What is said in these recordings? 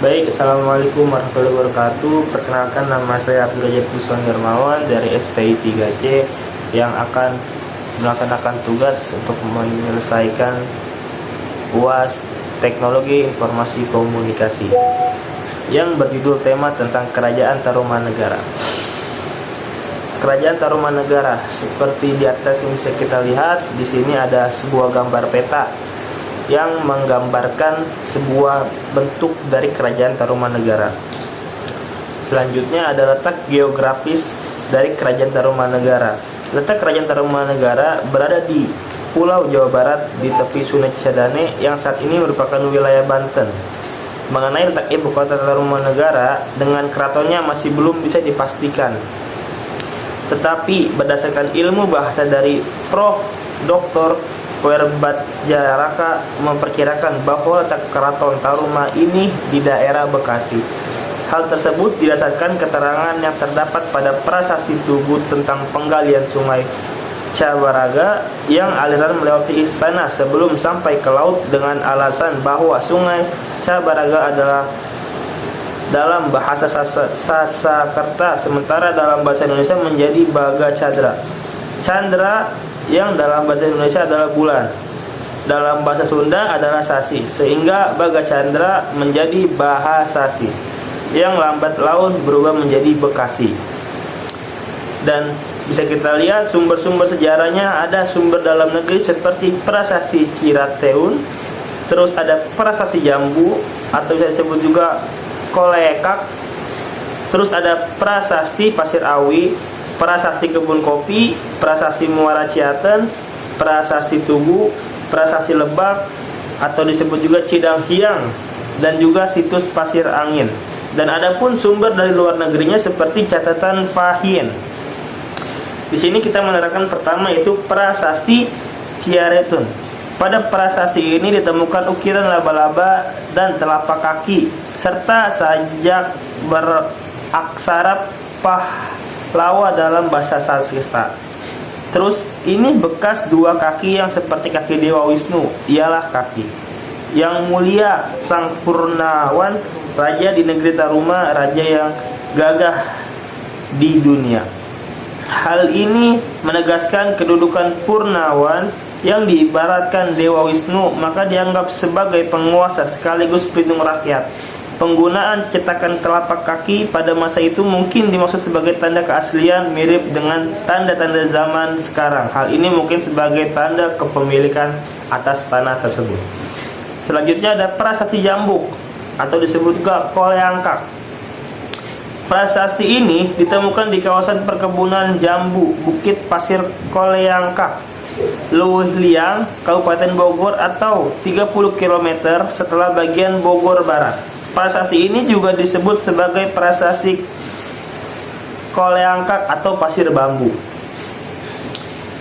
Baik, Assalamualaikum warahmatullahi wabarakatuh. Perkenalkan, nama saya Abdul Rajab Kuswan Darmawan dari SPI 3C yang akan melaksanakan tugas untuk menyelesaikan UAS Teknologi Informasi Komunikasi yang berjudul tema tentang Kerajaan Tarumanegara. Kerajaan Tarumanegara, seperti di atas yang bisa kita lihat, di sini ada sebuah gambar peta yang menggambarkan sebuah bentuk dari Kerajaan Tarumanegara. Selanjutnya ada letak geografis dari Kerajaan Tarumanegara. Letak Kerajaan Tarumanegara berada di Pulau Jawa Barat di tepi Sungai Cisadane yang saat ini merupakan wilayah Banten. Mengenai letak ibu kota Tarumanegara dengan keratonnya masih belum bisa dipastikan. Tetapi berdasarkan ilmu bahasa dari Prof. Dr. Werbatjaraka memperkirakan bahwa letak keraton Taruma ini di daerah Bekasi. Hal tersebut didasarkan keterangan yang terdapat pada prasasti Tugu tentang penggalian sungai Cabaraga yang aliran melewati istana sebelum sampai ke laut dengan alasan bahwa sungai Cabaraga adalah dalam bahasa Sasakerta, sementara dalam bahasa Indonesia menjadi Baga Chandra. Chandra yang dalam bahasa Indonesia adalah bulan, dalam bahasa Sunda adalah sasi, sehingga Baga Chandra menjadi Bahasasi, yang lambat laun berubah menjadi Bekasi. Dan bisa kita lihat sumber-sumber sejarahnya, ada sumber dalam negeri seperti Prasasti Cirateun, terus ada Prasasti Jambu atau bisa disebut juga Kolekak, terus ada Prasasti Pasir Awi, Prasasti Kebun Kopi, Prasasti Muara Ciaten, Prasasti Tugu, Prasasti Lebak atau disebut juga Cidang Hiang, dan juga situs Pasir Angin. Dan ada pun sumber dari luar negerinya seperti catatan Fahin. Di sini kita menerangkan pertama itu Prasasti Ciaretun. Pada prasasti ini ditemukan ukiran laba-laba dan telapak kaki serta sajak beraksara Pahlawa dalam bahasa Sanskerta. Terus ini bekas dua kaki yang seperti kaki Dewa Wisnu, ialah kaki yang mulia Sang Purnawan, raja di negeri Taruma, raja yang gagah di dunia. Hal ini menegaskan kedudukan Purnawan yang diibaratkan Dewa Wisnu, maka dianggap sebagai penguasa sekaligus pelindung rakyat. Penggunaan cetakan telapak kaki pada masa itu mungkin dimaksud sebagai tanda keaslian, mirip dengan tanda-tanda zaman sekarang. Hal ini mungkin sebagai tanda kepemilikan atas tanah tersebut. Selanjutnya ada Prasasti Jambuk atau disebut juga Koleangkak. Prasasti ini ditemukan di kawasan perkebunan jambu Bukit Pasir Koleangkak, Luwih Liang, Kabupaten Bogor atau 30 km setelah bagian Bogor Barat. Prasasti ini juga disebut sebagai Prasasti Koleangkak atau Pasir Bambu.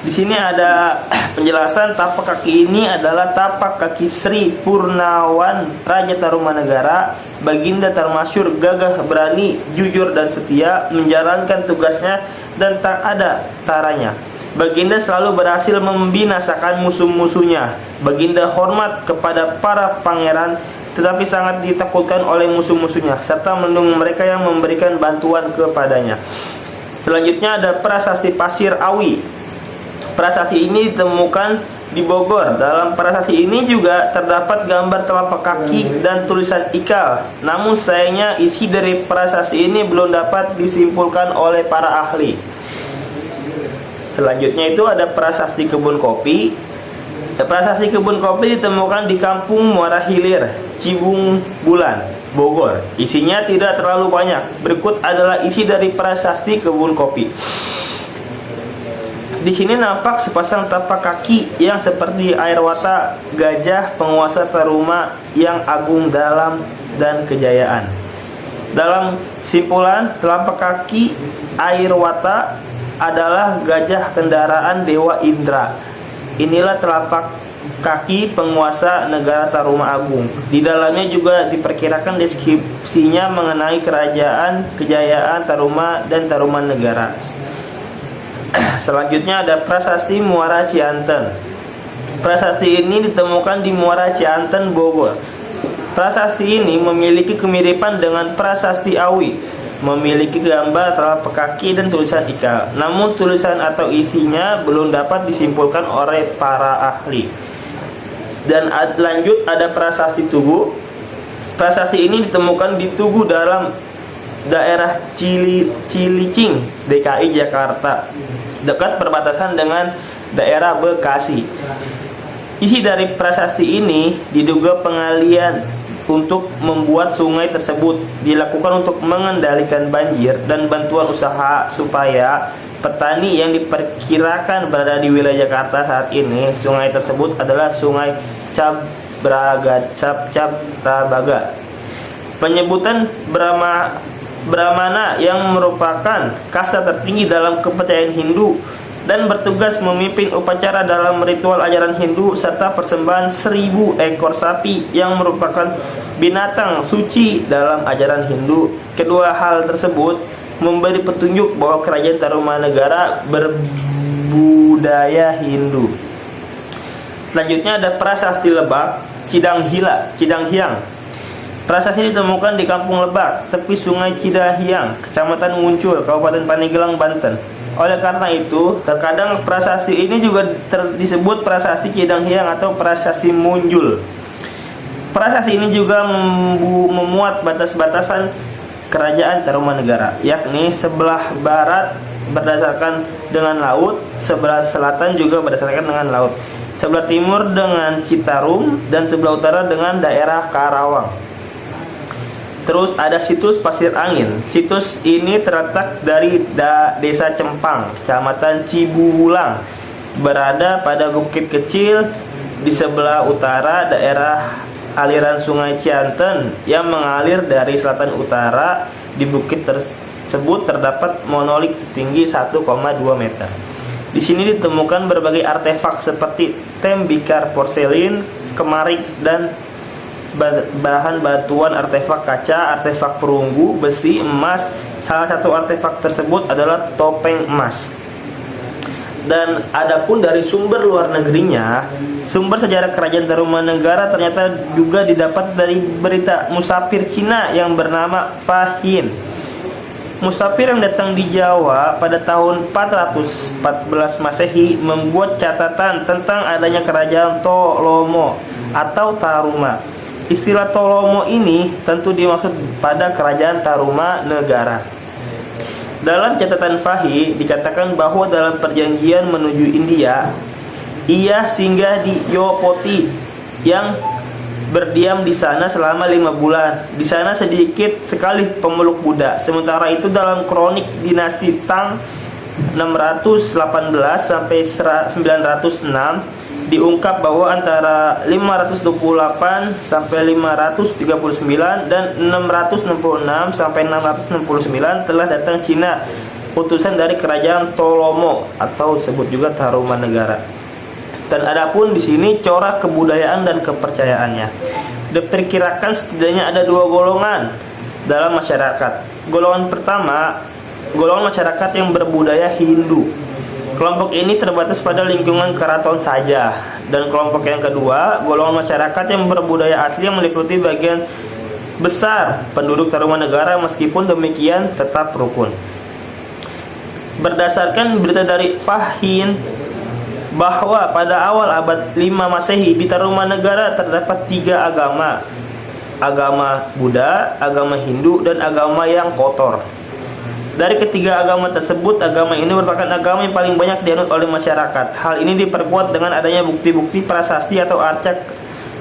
Di sini ada penjelasan tapak kaki ini adalah tapak kaki Sri Purnawan, Raja Tarumanegara. Baginda termasyhur gagah, berani, jujur dan setia menjalankan tugasnya dan tak ada taranya. Baginda selalu berhasil membinasakan musuh-musuhnya. Baginda hormat kepada para pangeran, tetapi sangat ditakutkan oleh musuh-musuhnya serta melindungi mereka yang memberikan bantuan kepadanya. Selanjutnya ada Prasasti Pasir Awi. Prasasti ini ditemukan di Bogor. Dalam prasasti ini juga terdapat gambar telapak kaki dan tulisan ikal. Namun sayangnya isi dari prasasti ini belum dapat disimpulkan oleh para ahli. Selanjutnya itu ada Prasasti Kebun Kopi. Prasasti Kebun Kopi ditemukan di Kampung Muara Hilir, Cibung Bulan, Bogor. Isinya tidak terlalu banyak. Berikut adalah isi dari Prasasti Kebun Kopi. Di sini nampak sepasang tapak kaki yang seperti air wata gajah penguasa Taruma yang agung dalam dan kejayaan. Dalam simpulan, telapak kaki air wata adalah gajah kendaraan Dewa Indra. Inilah telapak kaki penguasa negara Taruma Agung. Di dalamnya juga diperkirakan deskripsinya mengenai kerajaan, kejayaan Taruma dan Tarumanegara. Selanjutnya ada Prasasti Muara Cianten. Prasasti ini ditemukan di Muara Cianten, Bogor. Prasasti ini memiliki kemiripan dengan prasasti Awi, memiliki gambar telapak kaki dan tulisan ikal. Namun tulisan atau isinya belum dapat disimpulkan oleh para ahli. Dan lanjut ada prasasti Tugu. Prasasti ini ditemukan di Tugu dalam daerah Cilicing, DKI Jakarta, dekat perbatasan dengan daerah Bekasi. Isi dari prasasti ini diduga pengalian untuk membuat sungai tersebut dilakukan untuk mengendalikan banjir dan bantuan usaha supaya petani yang diperkirakan berada di wilayah Jakarta saat ini. Sungai tersebut adalah Sungai Cabrabaga. Penyebutan Brahmana yang merupakan kasta tertinggi dalam kepercayaan Hindu dan bertugas memimpin upacara dalam ritual ajaran Hindu serta persembahan 1000 ekor sapi yang merupakan binatang suci dalam ajaran Hindu. Kedua hal tersebut memberi petunjuk bahwa kerajaan Tarumanegara berbudaya Hindu. Selanjutnya ada prasasti Lebak Cidanghiang. Prasasti ditemukan di Kampung Lebak, tepi Sungai Cidahiang, Kecamatan Muncul, Kabupaten Pandeglang, Banten. Oleh karena itu, terkadang prasasti ini juga disebut prasasti Cidanghiang atau prasasti Munjul. Prasasti ini juga memuat batas-batasan kerajaan Tarumanegara, yakni sebelah barat berdasarkan dengan laut, sebelah selatan juga berdasarkan dengan laut, sebelah timur dengan Citarum, dan sebelah utara dengan daerah Karawang. Terus ada situs Pasir Angin. Situs ini terletak dari Desa Cempang, Kecamatan Cibulang, berada pada bukit kecil di sebelah utara daerah aliran Sungai Cianten yang mengalir dari selatan utara. Di bukit tersebut terdapat monolit tinggi 1,2 meter. Di sini ditemukan berbagai artefak seperti tembikar porselin, kemarik, dan bahan batuan, artefak kaca, artefak perunggu, besi, emas. Salah satu artefak tersebut adalah topeng emas. Dan adapun dari sumber luar negerinya, sumber sejarah kerajaan Tarumanegara ternyata juga didapat dari berita musafir Cina yang bernama Fahin. Musafir yang datang di Jawa pada tahun 414 Masehi membuat catatan tentang adanya kerajaan Tolomo atau Taruma. Istilah Tolomo ini tentu dimaksud pada kerajaan Tarumanegara. Dalam catatan Fahi dikatakan bahwa dalam perjanjian menuju India, ia singgah di Yopoti yang berdiam di sana selama 5 bulan. Di sana sedikit sekali pemeluk Buddha. Sementara itu dalam kronik dinasti Tang 618 sampai 906 diungkap bahwa antara 528 sampai 539 dan 666 sampai 669 telah datang Cina utusan dari kerajaan Tolomo atau disebut juga Tarumanegara. Dan adapun di sini corak kebudayaan dan kepercayaannya. Diperkirakan setidaknya ada 2 golongan dalam masyarakat. Golongan pertama, golongan masyarakat yang berbudaya Hindu. Kelompok ini terbatas pada lingkungan keraton saja. Dan kelompok yang kedua, golongan masyarakat yang berbudaya asli yang meliputi bagian besar penduduk Tarumanegara, meskipun demikian tetap rukun. Berdasarkan berita dari Fahin bahwa pada awal abad 5 Masehi di Tarumanegara terdapat 3 agama. Agama Buddha, agama Hindu, dan agama yang kotor. Dari ketiga agama tersebut, agama ini merupakan agama yang paling banyak dianut oleh masyarakat. Hal ini diperkuat dengan adanya bukti-bukti prasasti atau arca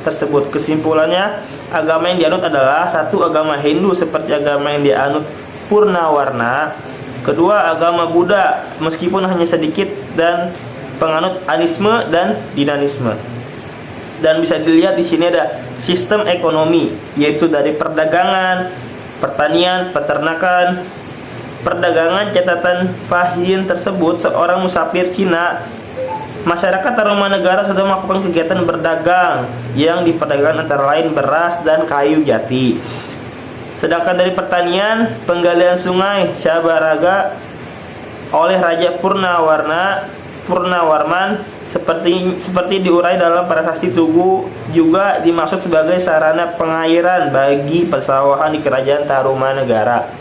tersebut. Kesimpulannya, agama yang dianut adalah: 1. Agama Hindu seperti agama yang dianut Purnawarna. 2. Agama Buddha meskipun hanya sedikit dan penganut anisme dan dinanisme. Dan bisa dilihat di sini ada sistem ekonomi, yaitu dari perdagangan, pertanian, peternakan. Perdagangan catatan Fahin tersebut, seorang musafir Cina, masyarakat Tarumanegara sudah melakukan kegiatan berdagang yang diperdagangkan antara lain beras dan kayu jati. Sedangkan dari pertanian, penggalian sungai Cabaraga oleh Raja Purnawarman seperti diurai dalam Prasasti Tugu, juga dimaksud sebagai sarana pengairan bagi persawahan di Kerajaan Tarumanegara.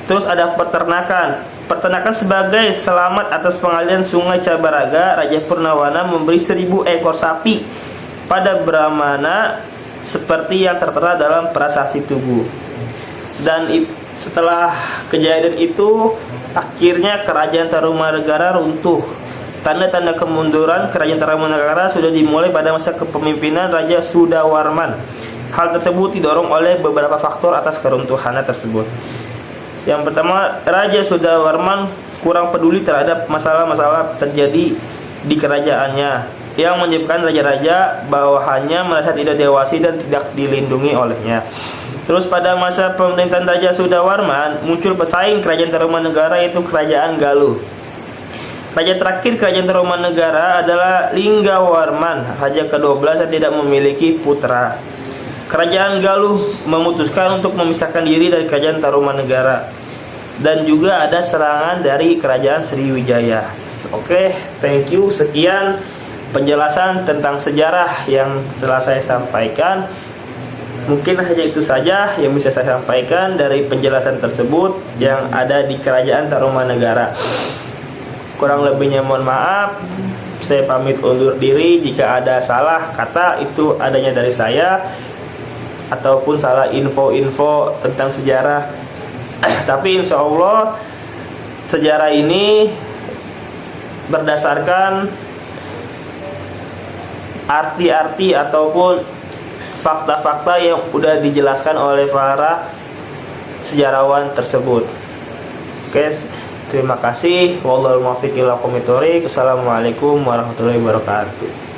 Terus ada peternakan. Peternakan sebagai selamat atas pengalian Sungai Cabaraga, Raja Purnawana memberi 1000 ekor sapi pada Brahmana seperti yang tertera dalam Prasasti Tugu. Dan setelah kejadian itu, akhirnya Kerajaan Tarumanegara runtuh. Tanda-tanda kemunduran Kerajaan Tarumanegara sudah dimulai pada masa kepemimpinan Raja Sudawarman. Hal tersebut didorong oleh beberapa faktor atas keruntuhannya tersebut. Yang pertama, Raja Sudawarman kurang peduli terhadap masalah-masalah terjadi di kerajaannya, yang menyebabkan raja-raja bawahannya merasa tidak dewasa dan tidak dilindungi olehnya. Terus pada masa pemerintahan Raja Sudawarman muncul pesaing Kerajaan Tarumanegara, yaitu Kerajaan Galuh. Raja terakhir Kerajaan Tarumanegara adalah Linggawarman, raja ke-12 yang tidak memiliki putra. Kerajaan Galuh memutuskan untuk memisahkan diri dari Kerajaan Tarumanegara, dan juga ada serangan dari Kerajaan Sriwijaya. Oke, thank you. Sekian penjelasan tentang sejarah yang telah saya sampaikan. Mungkin hanya itu saja yang bisa saya sampaikan dari penjelasan tersebut yang ada di Kerajaan Tarumanegara. Kurang lebihnya mohon maaf. Saya pamit undur diri. Jika ada salah kata, itu adanya dari saya, ataupun salah info-info tentang sejarah. Tapi insya Allah sejarah ini berdasarkan arti-arti ataupun fakta-fakta yang sudah dijelaskan oleh para sejarawan tersebut. Oke, terima kasih. Wallahul muwaffiq ila aqwamit thoriq. Assalamualaikum warahmatullahi wabarakatuh.